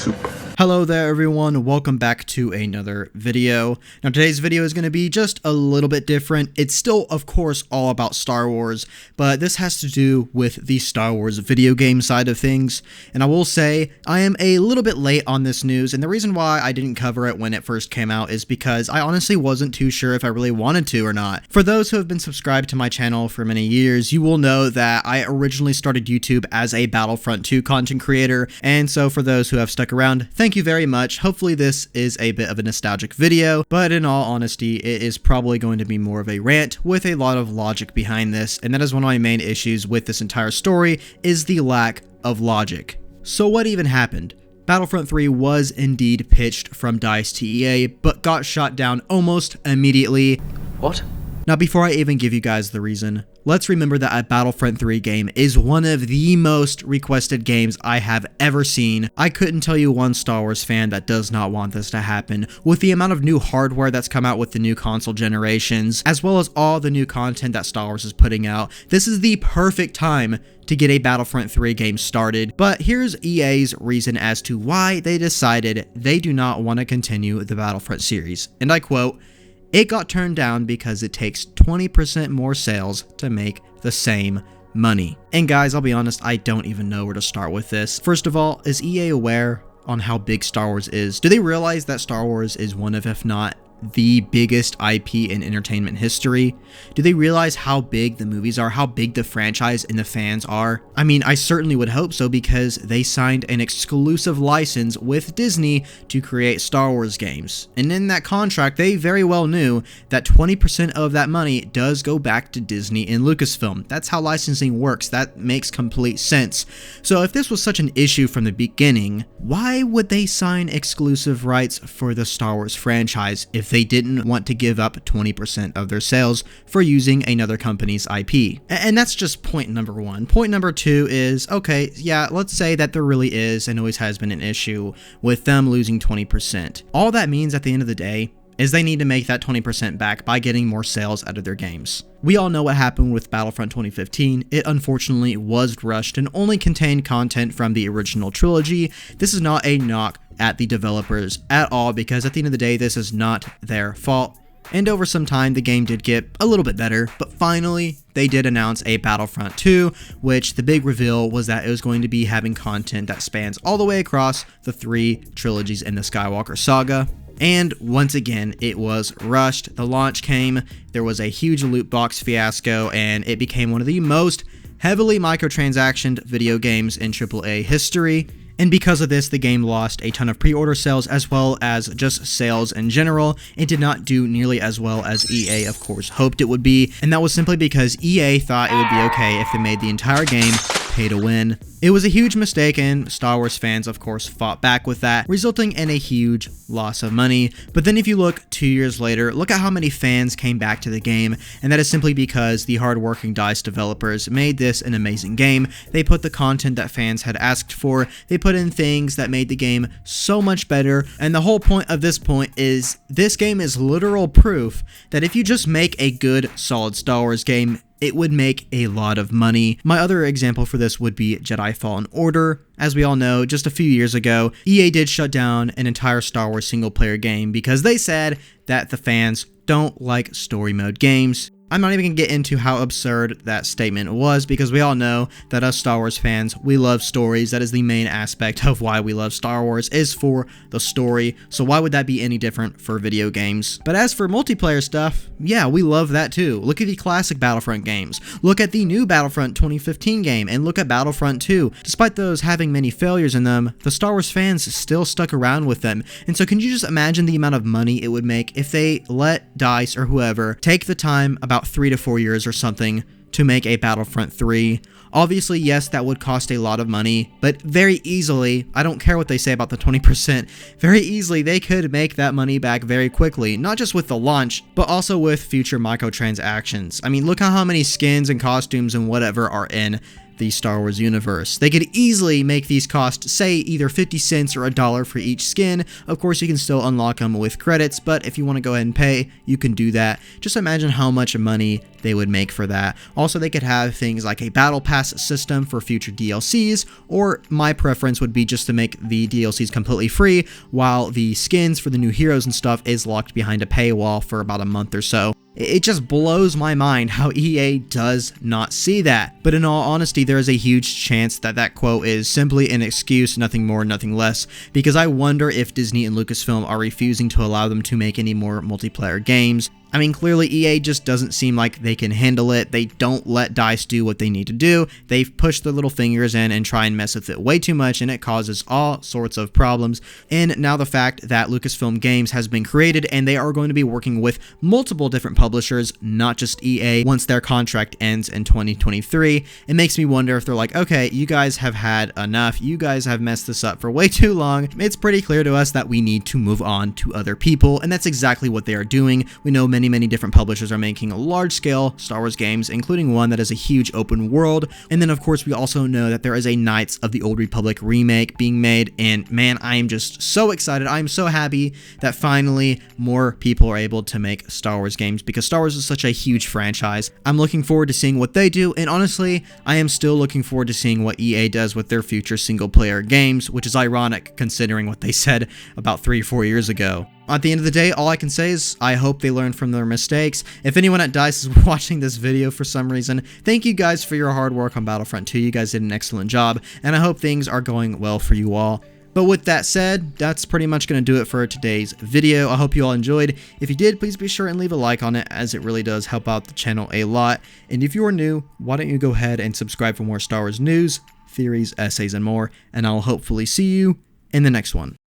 soup. Hello there everyone, welcome back to another video. Now today's video is going to be just a little bit different. It's still of course all about Star Wars, but this has to do with the Star Wars video game side of things. And I will say I am a little bit late on this news, and the reason why I didn't cover it when it first came out is because I honestly wasn't too sure if I really wanted to or not. For those who have been subscribed to my channel for many years, you will know that I originally started YouTube as a Battlefront 2 content creator, and so for those who have stuck around, thank you very much. Hopefully this is a bit of a nostalgic video, but in all honesty, it is probably going to be more of a rant with a lot of logic behind this, and that is one of my main issues with this entire story, is the lack of logic. So what even happened? Battlefront 3 was indeed pitched from DICE to EA, but got shot down almost immediately. What? Now before I even give you guys the reason, let's remember that a Battlefront 3 game is one of the most requested games I have ever seen. I couldn't tell you one Star Wars fan that does not want this to happen. With the amount of new hardware that's come out with the new console generations, as well as all the new content that Star Wars is putting out, this is the perfect time to get a Battlefront 3 game started. But here's EA's reason as to why they decided they do not want to continue the Battlefront series. And I quote, "It got turned down because it takes 20% more sales to make the same money." And guys, I'll be honest, I don't even know where to start with this. First of all, is EA aware on how big Star Wars is? Do they realize that Star Wars is one of, if not the biggest IP in entertainment history? Do they realize how big the movies are, how big the franchise and the fans are? I mean, I certainly would hope so, because they signed an exclusive license with Disney to create Star Wars games. And in that contract, they very well knew that 20% of that money does go back to Disney and Lucasfilm. That's how licensing works. That makes complete sense. So if this was such an issue from the beginning, why would they sign exclusive rights for the Star Wars franchise if they didn't want to give up 20% of their sales for using another company's IP? And that's just point number one. Point number two is, okay, yeah, let's say that there really is and always has been an issue with them losing 20%. All that means at the end of the day is they need to make that 20% back by getting more sales out of their games. We all know what happened with Battlefront 2015. It unfortunately was rushed and only contained content from the original trilogy. This is not a knock at the developers at all, because at the end of the day, this is not their fault. And over some time, the game did get a little bit better, but finally, they did announce a Battlefront 2, which the big reveal was that it was going to be having content that spans all the way across the three trilogies in the Skywalker saga. And once again, it was rushed. The launch came, there was a huge loot box fiasco, and it became one of the most heavily microtransactioned video games in AAA history. And because of this, the game lost a ton of pre-order sales as well as just sales in general. It did not do nearly as well as EA, of course, hoped it would be. And that was simply because EA thought it would be okay if they made the entire game pay to win. It was a huge mistake, and Star Wars fans, of course, fought back with that, resulting in a huge loss of money. But then if you look 2 years later, look at how many fans came back to the game, and that is simply because the hardworking DICE developers made this an amazing game. They put the content that fans had asked for, they put in things that made the game so much better, and the whole point of this point is this game is literal proof that if you just make a good, solid Star Wars game, it would make a lot of money. My other example for this would be Jedi Fallen Order. As we all know, just a few years ago, EA did shut down an entire Star Wars single-player game because they said that the fans don't like story mode games. I'm not even going to get into how absurd that statement was, because we all know that us Star Wars fans, we love stories. That is the main aspect of why we love Star Wars, is for the story. So why would that be any different for video games? But as for multiplayer stuff, yeah, we love that too. Look at the classic Battlefront games. Look at the new Battlefront 2015 game, and look at Battlefront 2. Despite those having many failures in them, the Star Wars fans still stuck around with them. And so can you just imagine the amount of money it would make if they let DICE or whoever take the time, about 3 to 4 years or something, to make a Battlefront 3. Obviously, yes, that would cost a lot of money, but very easily, I don't care what they say about the 20%, very easily they could make that money back very quickly, not just with the launch, but also with future microtransactions. I mean, look at how many skins and costumes and whatever are in the Star Wars universe. They could easily make these cost, say, either 50 cents or $1 for each skin. Of course, you can still unlock them with credits, but if you want to go ahead and pay, you can do that. Just imagine how much money they would make for that. Also, they could have things like a battle pass system for future DLCs, or my preference would be just to make the DLCs completely free, while the skins for the new heroes and stuff is locked behind a paywall for about a month or so. It just blows my mind how EA does not see that. But in all honesty, there is a huge chance that that quote is simply an excuse, nothing more, nothing less, because I wonder if Disney and Lucasfilm are refusing to allow them to make any more multiplayer games. I mean, clearly EA just doesn't seem like they can handle it. They don't let DICE do what they need to do. They've pushed their little fingers in and try and mess with it way too much, and it causes all sorts of problems. And now the fact that Lucasfilm Games has been created and they are going to be working with multiple different publishers, not just EA, once their contract ends in 2023, it makes me wonder if they're like, okay, you guys have had enough. You guys have messed this up for way too long. It's pretty clear to us that we need to move on to other people, and that's exactly what they are doing. We know many different publishers are making large-scale Star Wars games, including one that is a huge open world. And then, of course, we also know that there is a Knights of the Old Republic remake being made, and man, I am just so excited. I am so happy that finally more people are able to make Star Wars games, because Star Wars is such a huge franchise. I'm looking forward to seeing what they do, and honestly, I am still looking forward to seeing what EA does with their future single-player games, which is ironic considering what they said about 3 or 4 years ago. At the end of the day, all I can say is I hope they learn from their mistakes. If anyone at DICE is watching this video for some reason, thank you guys for your hard work on Battlefront 2. You guys did an excellent job, and I hope things are going well for you all. But with that said, that's pretty much going to do it for today's video. I hope you all enjoyed. If you did, please be sure and leave a like on it, as it really does help out the channel a lot. And if you are new, why don't you go ahead and subscribe for more Star Wars news, theories, essays, and more, and I'll hopefully see you in the next one.